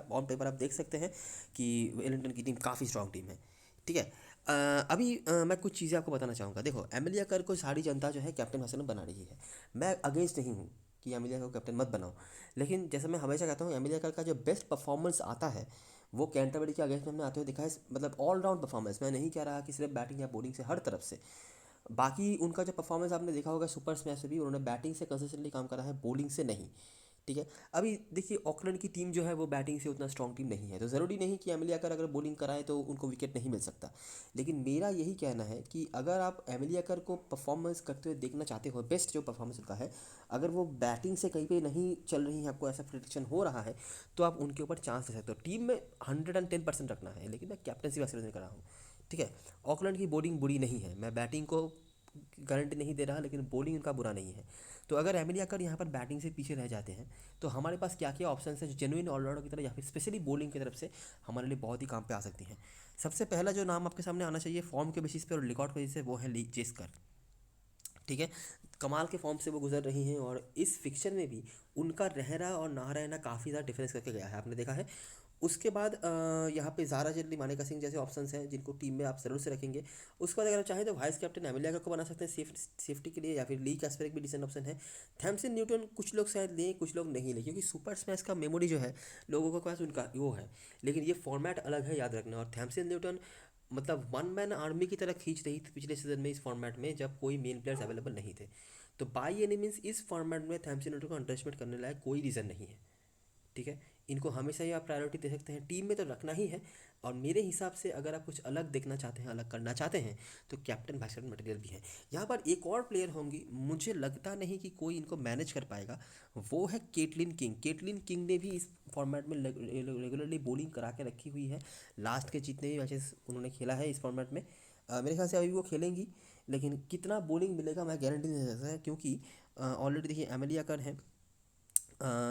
ऑन पेपर आप देख सकते हैं कि वेलिंगटन की टीम काफ़ी स्ट्रांग टीम है। ठीक है। अभी मैं कुछ चीज़ें आपको बताना चाहूँगा। देखो, एमिलिया कर को सारी जनता जो है कैप्टन हसन बना रही है। मैं अगेंस्ट नहीं हूँ कि एमिलिया कर को कैप्टन मत बनाओ, लेकिन जैसे मैं हमेशा कहता हूँ, एमिलिया कर का जो बेस्ट परफॉर्मेंस आता है वो कैंटरबरी के अगेंस्ट में हमने आते हुए देखा है। मतलब ऑलराउंड परफॉर्मेंस, मैं नहीं कह रहा कि सिर्फ बैटिंग या बॉलिंग से, हर तरफ से। बाकी उनका जो परफॉर्मेंस आपने देखा होगा सुपर स्मैश में भी, उन्होंने बैटिंग से कंसिस्टेंटली काम करा है, बॉलिंग से नहीं। ठीक है। अभी देखिए, ऑकलैंड की टीम जो है वो बैटिंग से उतना स्ट्रॉन्ग टीम नहीं है, तो ज़रूरी नहीं कि एमिलिया कर अगर बॉलिंग कराए तो उनको विकेट नहीं मिल सकता। लेकिन मेरा यही कहना है कि अगर आप एमिलिया कर को परफॉर्मेंस करते हुए देखना चाहते हो, बेस्ट जो परफॉर्मेंस उनका है, अगर वो बैटिंग से कहीं पे नहीं चल रही है, आपको ऐसा प्रिडिक्शन हो रहा है, तो आप उनके ऊपर चांस दे सकते हो। टीम में 110% रखना है, लेकिन मैं कैप्टनसी वैसे नहीं कर रहा हूँ। ठीक है। ऑकलैंड की बॉलिंग बुरी नहीं है, मैं बैटिंग को गारंटी नहीं दे रहा, लेकिन बॉलिंग उनका बुरा नहीं है। तो अगर एमिलिया कर यहाँ पर बैटिंग से पीछे रह जाते हैं, तो हमारे पास क्या क्या ऑप्शन है जो जेन्युइन ऑलराउंडर की तरह या फिर स्पेशली बॉलिंग की तरफ से हमारे लिए बहुत ही काम पे आ सकती हैं। सबसे पहला जो नाम आपके सामने आना चाहिए फॉर्म के बेसिस पे और रिकॉर्ड के बेसिस पे, वो है ली जेस्कर। ठीक है। कमाल के फॉर्म से वो गुजर रही हैं, और इस फिक्चर में भी उनका रहना और ना रहना काफ़ी ज़्यादा डिफरेंस करके गया है, आपने देखा है। उसके बाद यहाँ पे ज़ारा जेटली, मानेका सिंह जैसे ऑप्शंस हैं जिनको टीम में आप ज़रूर से रखेंगे। उसके बाद अगर आप चाहें तो वाइस कैप्टन एमिलिया को बना सकते हैं सेफ्टी के लिए, या फिर ली कैस्पेरिक भी डिसेंट ऑप्शन है। थैमसन न्यूटन कुछ लोग शायद लें, कुछ लोग नहीं लें, क्योंकि सुपर स्मैश का मेमोरी जो है लोगों के पास उनका वो है। लेकिन ये फॉर्मेट अलग है, याद रखना। और थैमसन न्यूटन मतलब वन मैन आर्मी की तरह खींच रही थी पिछले सीजन में इस फॉर्मेट में, जब कोई मेन प्लेयर्स अवेलेबल नहीं थे। तो बाई एनी मीन्स इस फॉर्मेट में थैमसन न्यूटन को अंडरएस्टिमेट करने लायक कोई रीज़न नहीं है। ठीक है। इनको हमेशा ही आप प्रायोरिटी दे सकते हैं, टीम में तो रखना ही है। और मेरे हिसाब से अगर आप कुछ अलग देखना चाहते हैं, अलग करना चाहते हैं, तो कैप्टन वाइस कैप्टन मटेरियल भी है। यहाँ पर एक और प्लेयर होंगी, मुझे लगता नहीं कि कोई इनको मैनेज कर पाएगा, वो है केटलिन किंग। केटलिन किंग ने भी इस फॉर्मेट में रेगुलरली बॉलिंग करा के रखी हुई है। लास्ट के जितने भी मैचेस उन्होंने खेला है इस फॉर्मेट में, मेरे ख्याल से अभी वो खेलेंगी। लेकिन कितना बॉलिंग मिलेगा मैं गारंटी नहीं दे सकता, क्योंकि ऑलरेडी देखिए एमिलिया कर है,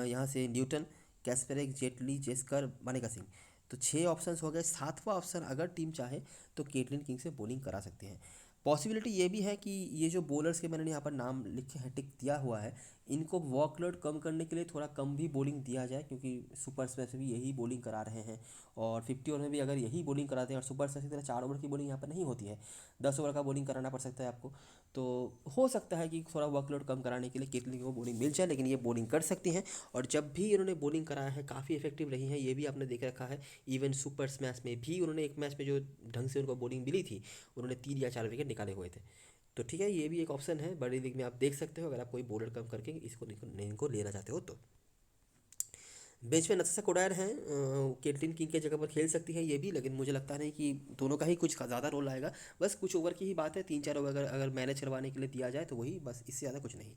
यहाँ से न्यूटन, कैस्पेरिक, जेटली, जेस्कर, मानेका सिंह, तो 6 ऑप्शंस हो गए। 7वां ऑप्शन अगर टीम चाहे तो केटलिन किंग से बॉलिंग करा सकते हैं। पॉसिबिलिटी ये भी है कि ये जो बॉलर्स के मैंने यहाँ पर नाम लिखे हैं, टिक दिया हुआ है, इनको वर्कलोड कम करने के लिए थोड़ा कम भी बॉलिंग दिया जाए, क्योंकि सुपर स्मैश में भी यही बॉलिंग करा रहे हैं। और 50 ओवर में भी अगर यही बॉलिंग कराते हैं, और सुपर स्मैश की तरह 4 ओवर की बॉलिंग यहाँ पर नहीं होती है, 10 ओवर का बॉलिंग कराना पड़ सकता है आपको। तो हो सकता है कि थोड़ा वर्कलोड कम कराने के लिए केटलिन को बॉलिंग मिल जाए, लेकिन ये बॉलिंग कर सकती हैं। और जब भी इन्होंने बॉलिंग कराया है काफ़ी इफेक्टिव रही हैं, ये भी आपने देख रखा है। इवन सुपर स्मैश में भी उन्होंने एक मैच में जो ढंग से उनको बॉलिंग मिली थी, उन्होंने 3 या 4 विकेट निकाले हुए थे। तो ठीक है, ये भी एक ऑप्शन है, बड़ी लीग में आप देख सकते हो, अगर आप कोई बॉलर कम करके इनको लेना चाहते हो तो। बेंच में नताशा कोडायर हैं, केटलिन किंग के जगह पर खेल सकती हैं ये भी, लेकिन मुझे लगता नहीं कि दोनों का ही कुछ ज़्यादा रोल आएगा। बस कुछ ओवर की ही बात है, 3 4 ओवर अगर मैनेज करवाने के लिए दिया जाए तो वही बस, इससे ज़्यादा कुछ नहीं।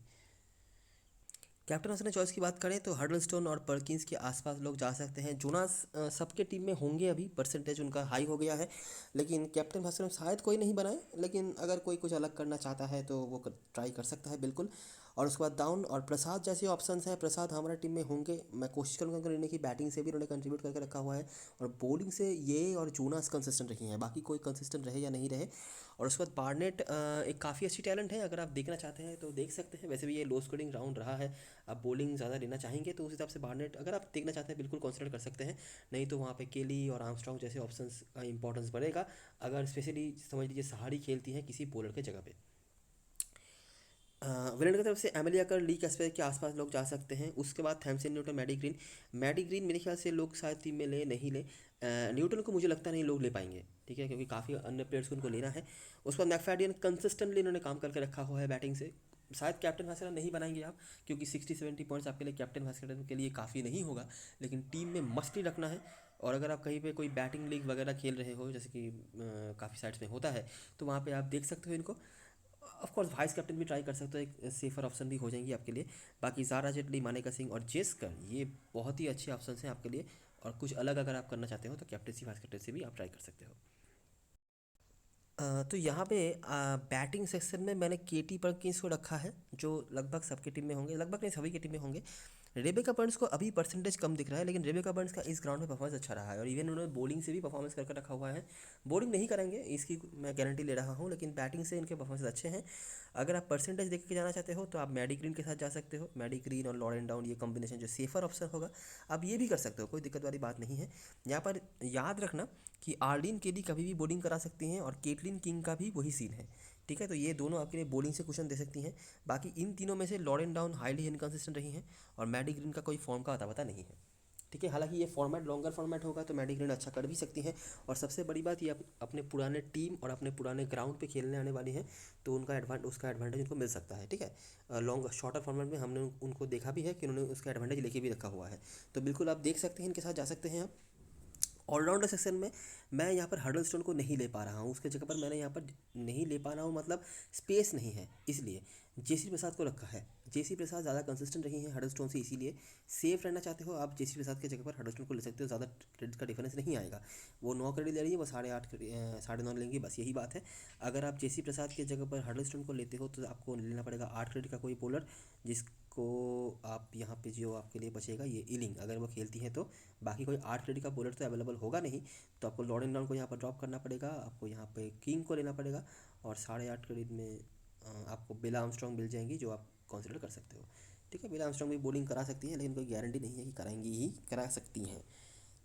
कैप्टन हसन चॉइस की बात करें तो हडलस्टोन और पर्किंस के आसपास लोग जा सकते हैं। जोनास सबके टीम में होंगे, अभी परसेंटेज उनका हाई हो गया है, लेकिन कैप्टन हसन शायद कोई नहीं बनाए, लेकिन अगर कोई कुछ अलग करना चाहता है तो वो ट्राई कर सकता है बिल्कुल। और उसके बाद डाउन और प्रसाद जैसे ऑप्शंस हैं, प्रसाद हमारे टीम में होंगे, मैं कोशिश करूँगा कि लेने की। बैटिंग से भी उन्होंने कंट्रीब्यूट करके रखा हुआ है, और बॉलिंग से ये और जोनास कंसिस्टेंट रही हैं, बाकी कोई कंसिस्टेंट रहे या नहीं रहे। और उसके बाद बार्नेट एक काफ़ी अच्छी टैलेंट है, अगर आप देखना चाहते हैं तो देख सकते हैं। वैसे भी ये लो स्कोरिंग राउंड रहा है, आप बॉलिंग ज़्यादा लेना चाहेंगे तो उस हिसाब से बार्नेट अगर आप देखना चाहते हैं बिल्कुल कंसिडर कर सकते हैं। नहीं तो वहाँ पे केली और आर्मस्ट्रॉन्ग जैसे ऑप्शंस का इंपॉर्टेंस बढ़ेगा, अगर स्पेशली समझ लीजिए सहारी खेलती हैं किसी बॉलर के जगह पे। विलन की तरफ से एमिलिया कर, ली कैस्पर के आसपास लोग जा सकते हैं। उसके बाद थैमसन न्यूटन, मैडी ग्रीन मेरे ख्याल से लोग शायद टीम में ले नहीं ले। न्यूटन को मुझे लगता नहीं लोग ले पाएंगे, ठीक है, क्योंकि काफ़ी अन्य प्लेयर्स को उनको लेना है। उसके बाद मैकफैडियन कंसिस्टेंटली इन्होंने काम करके रखा हुआ है बैटिंग से, शायद कैप्टन वाइस कैप्टन नहीं बनाएंगे आप, क्योंकि 60 70 पॉइंट्स आपके लिए कैप्टन वाइस कैप्टन के लिए काफ़ी नहीं होगा, लेकिन टीम में मस्ट ही रखना है। और अगर आप कहीं पे कोई बैटिंग लीग वगैरह खेल रहे हो, जैसे कि काफ़ी साइड्स में होता है, तो वहाँ पे आप देख सकते हो इनको। ऑफ कोर्स वाइस कैप्टन भी ट्राई कर सकते हो, एक सेफर ऑप्शन भी हो जाएंगी आपके लिए। बाकी ज़ारा जेटली, मानेका सिंह और जेस्कर, ये बहुत ही अच्छे ऑप्शन हैं आपके लिए। और कुछ अलग अगर आप करना चाहते हो तो कैप्टनसी वाइस कैप्टनसी भी आप ट्राई कर सकते हो। तो यहाँ पे बैटिंग सेक्शन में मैंने केटी परकिंस को रखा है, जो लगभग सबकी टीम में होंगे, लगभग नहीं सभी की टीम में होंगे। रेबेका बर्न्स को अभी परसेंटेज कम दिख रहा है, लेकिन रेबेका बर्न्स का इस ग्राउंड में परफॉर्मेंस अच्छा रहा है और इवन उन्होंने बॉलिंग से भी परफॉर्मेंस करके रखा हुआ है। बॉलिंग नहीं करेंगे इसकी मैं गारंटी ले रहा हूँ, लेकिन बैटिंग से इनके परफॉर्मेंस अच्छे हैं। अगर आप परसेंटेज देख के जाना चाहते हो तो आप मैडी ग्रीन के साथ जा सकते हो। मैडी ग्रीन और लॉरेन डाउन ये कॉम्बिनेशन जो सेफर ऑप्शन होगा, आप ये भी कर सकते हो, कोई दिक्कत वाली बात नहीं है। यहाँ पर याद रखना कि आर्लिन केली कभी भी बॉलिंग करा सकती हैं और केटलिन किंग का भी वही सीन है, ठीक है। तो ये दोनों आपके लिए बॉलिंग से क्वेश्चन दे सकती हैं। बाकी इन तीनों में से लॉरेन डाउन हाईली इनकंसिस्टेंट रही हैं और मैडी ग्रीन का कोई फॉर्म का अता पता नहीं है, ठीक है। हालांकि ये फॉर्मेट लॉन्गर फॉर्मेट होगा तो मैडी ग्रीन अच्छा कर भी सकती हैं। और सबसे बड़ी बात, ये अपने पुराने टीम और अपने पुराने ग्राउंड पे खेलने आने वाली हैं, तो उसका एडवांटेज उनको मिल सकता है, ठीक है। लॉन्ग शॉर्टर फॉर्मेट में हमने उनको देखा भी है कि उन्होंने उसका एडवांटेज लेके भी रखा हुआ है। तो बिल्कुल आप देख सकते हैं, इनके साथ जा सकते हैं आप। ऑलराउंडर सेक्शन में मैं यहाँ पर हर्डल स्टोन को नहीं ले पा रहा हूँ, उसके जगह पर मैंने यहाँ पर नहीं ले पा रहा हूँ, मतलब स्पेस नहीं है, इसलिए जेसी प्रसाद को रखा है। जेसी प्रसाद ज़्यादा कंसिस्टेंट रही है हर्डल स्टोन से, इसीलिए सेफ रहना चाहते हो आप जेसी प्रसाद की जगह पर हर्डल स्टोन को ले सकते हो। ज़्यादा क्रेडिट का डिफरेंस नहीं आएगा, वो 9 क्रेडिट ले रही है, वो 8.5 9.5 लेंगी, बस यही बात है। अगर आप जेसी प्रसाद की जगह पर हर्डल स्टोन को लेते हो तो आपको लेना पड़ेगा 8 क्रेडिट का कोई बॉलर, जिसको आप यहाँ पे जो आपके लिए बचेगा ये इलिंग, अगर वो खेलती है तो। बाकी कोई 8 क्रेडिट का बॉलर तो अवेलेबल होगा नहीं, तो आपको लॉरेन डाउन को यहाँ पर ड्रॉप करना पड़ेगा, आपको यहाँ पे किंग को लेना पड़ेगा और 8.5 क्रेडिट में आपको बेला आर्मस्ट्रॉन्ग मिल जाएंगी, जो आप कंसिडर कर सकते हो, ठीक है। बेला आर्मस्ट्रॉन्ग भी बॉलिंग करा सकती है, लेकिन कोई गारंटी नहीं है कि कराएंगी ही, करा सकती हैं,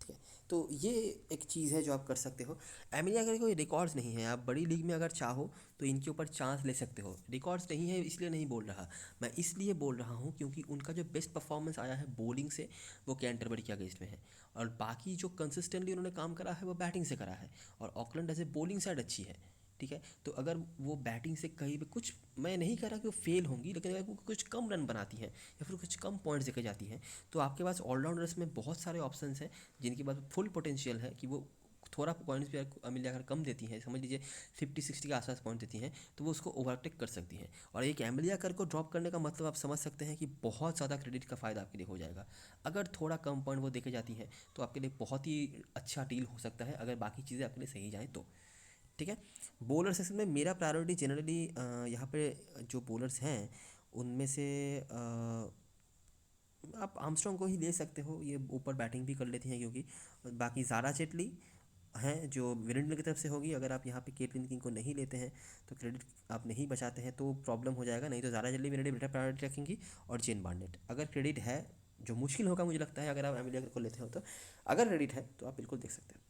ठीक है। तो ये एक चीज़ है जो आप कर सकते हो। एमिलिया का कोई रिकॉर्ड्स नहीं है, आप बड़ी लीग में अगर चाहो तो इनके ऊपर चांस ले सकते हो। रिकॉर्ड्स नहीं है इसलिए नहीं बोल रहा मैं, इसलिए बोल रहा हूँ क्योंकि उनका जो बेस्ट परफॉर्मेंस आया है बॉलिंग से वो कैंटरबरी के अगेंस्ट में है, और बाकी जो कंसिस्टेंटली उन्होंने काम करा है वो बैटिंग से करा है। और ऑकलैंड ऐसे बॉलिंग साइड अच्छी है, ठीक है। तो अगर वो बैटिंग से कहीं भी कुछ, मैं नहीं कह रहा कि वो फेल होंगी, लेकिन अगर वो कुछ कम रन बनाती हैं या फिर कुछ कम पॉइंट्स देके जाती हैं, तो आपके पास ऑलराउंडर्स में बहुत सारे ऑप्शंस हैं जिनके पास फुल पोटेंशियल है कि वो थोड़ा पॉइंट्स भी अगर अगर कम देती हैं, समझ लीजिए 50-60 के आसपास पॉइंट देती हैं, तो वो उसको ओवरटेक कर सकती हैं। और एक एमिलिया कर को ड्रॉप करने का मतलब आप समझ सकते हैं कि बहुत ज़्यादा क्रेडिट का फ़ायदा आपके लिए हो जाएगा। अगर थोड़ा कम पॉइंट वो देके जाती हैं तो आपके लिए बहुत ही अच्छा डील हो सकता है, अगर बाकी चीज़ें आपके लिए सही जाएँ तो, ठीक है। बॉलर सेक्शन में मेरा प्रायोरिटी जनरली यहाँ पे जो बॉलर्स हैं उनमें से आप आर्मस्ट्रॉन्ग को ही ले सकते हो, ये ऊपर बैटिंग भी कर लेती हैं, क्योंकि बाकी ज़ारा चेटली हैं जो विरेंद्र की तरफ से होगी। अगर आप यहाँ पे केटलिन किंग को नहीं लेते हैं तो क्रेडिट आप नहीं बचाते हैं तो प्रॉब्लम हो जाएगा, नहीं तो ज़ारा चेटली मेरे लिए बेटर प्रायोरिटी रखेंगी। और जेन बार्नेट अगर क्रेडिट है, जो मुश्किल होगा मुझे लगता है अगर आप एमिलिया को लेते हो तो, अगर क्रेडिट है तो आप बिल्कुल देख सकते हो।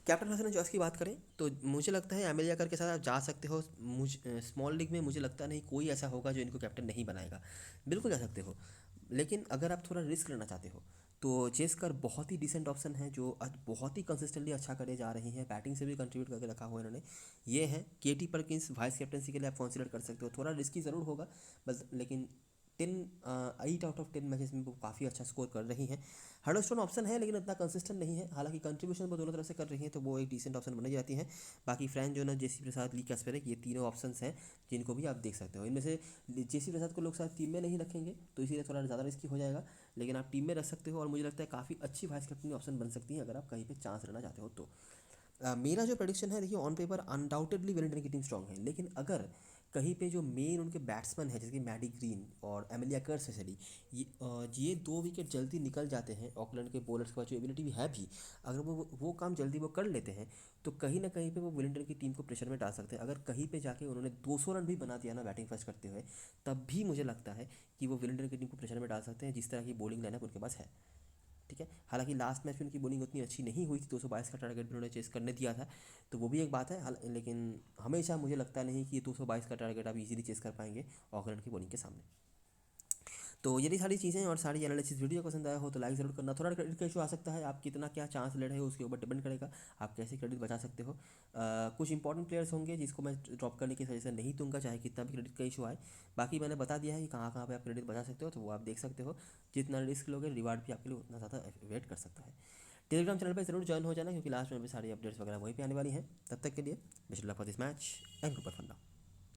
कैप्टन हसन चॉइस की बात करें तो मुझे लगता है एमिलिया कर के साथ आप जा सकते हो। स्मॉल लीग में मुझे लगता नहीं कोई ऐसा होगा जो इनको कैप्टन नहीं बनाएगा, बिल्कुल जा सकते हो। लेकिन अगर आप थोड़ा रिस्क लेना चाहते हो तो चेसकर बहुत ही डिसेंट ऑप्शन है, जो आज बहुत ही कंसिस्टेंटली अच्छा करे जा रही हैं, बैटिंग से भी कंट्रीब्यूट करके रखा हुआ है इन्होंने। ये है केटी परकिंस, वाइस कैप्टनसी के लिए आप कंसिडर कर सकते हो। थोड़ा रिस्की ज़रूर होगा बस, लेकिन 8 आउट ऑफ 10 मैचेस में वो काफ़ी अच्छा स्कोर कर रही हैं। हडलस्टोन ऑप्शन है लेकिन इतना कंसिस्टेंट नहीं है, हालांकि कंट्रीब्यूशन वो दोनों तरफ से कर रही हैं तो वो एक डिसेंट ऑप्शन बनी जाती हैं। बाकी फ्रैंक जोनस, जेसी प्रसाद, ली कैस्पेरिक, ये तीनों ऑप्शंस हैं जिनको भी आप देख सकते हो। इनमें से जेसी प्रसाद को लोग शायद टीम में नहीं रखेंगे तो इसीलिए थोड़ा ज़्यादा रिस्की हो जाएगा, लेकिन आप टीम में रख सकते हो और मुझे लगता है काफ़ी अच्छी वाइस कैप्टन ऑप्शन बन सकती है अगर आप कहीं पर चांस लेना चाहते हो तो। मेरा जो प्रेडिक्शन है, देखिए ऑन पेपर अनडाउटेडली वेलिंगटन की टीम स्ट्रांग है, लेकिन अगर कहीं पे जो मेन उनके बैट्समैन है जैसे कि मैडी ग्रीन और एमिलिया कर्स स्पेशली, ये 2 विकेट जल्दी निकल जाते हैं, ऑकलैंड के बॉलर्स के पास जो एबिलिटी भी है भी, अगर वो काम जल्दी वो कर लेते हैं तो कहीं ना कहीं पे वो वेलिंगटन की टीम को प्रेशर में डाल सकते हैं। अगर कहीं पे जाके उन्होंने 200 रन भी बना दिया ना बैटिंग फर्स्ट करते हुए, तब भी मुझे लगता है कि वो वेलिंगटन की टीम को प्रेशर में डाल सकते हैं, जिस तरह की बॉलिंग लाइनअप उनके पास है, ठीक है। हालांकि लास्ट मैच में उनकी बॉलिंग उतनी अच्छी नहीं हुई थी, 222 का टारगेट भी उन्होंने चेस करने दिया था, तो वो भी एक बात है। लेकिन हमेशा मुझे लगता नहीं कि ये 222 का टारगेट आप इजीली चेस कर पाएंगे ऑकलैंड की बॉलिंग के सामने। तो यही सारी चीज़ें और सारी एनालिसिस वीडियो पसंद आया हो तो लाइक ज़रूर करना। थोड़ा क्रेडिट का इशू आ सकता है, आप कितना क्या चांस ले रहे हो उसके ऊपर डिपेंड करेगा, आप कैसे क्रेडिट बचा सकते हो। कुछ इंपॉर्टेंट प्लेयर्स होंगे जिसको मैं ड्रॉप करने की सजेशन नहीं दूंगा चाहे कितना भी क्रेडिट का इशू आए। बाकी मैंने बता दिया है कि कहाँ कहाँ पे आप क्रेडिट बचा सकते हो, तो वो आप देख सकते हो। जितना रिस्क लोगे रिवार्ड भी आपके लिए उतना ज़्यादा वेट कर सकता है। टेलीग्राम चैनल पर जरूर ज्वाइन हो जाना, क्योंकि लास्ट में भी सारी अपडेट्स वगैरह वहीं पे आने वाली हैं। तब तक के लिए best of luck for this match and goodbye for now.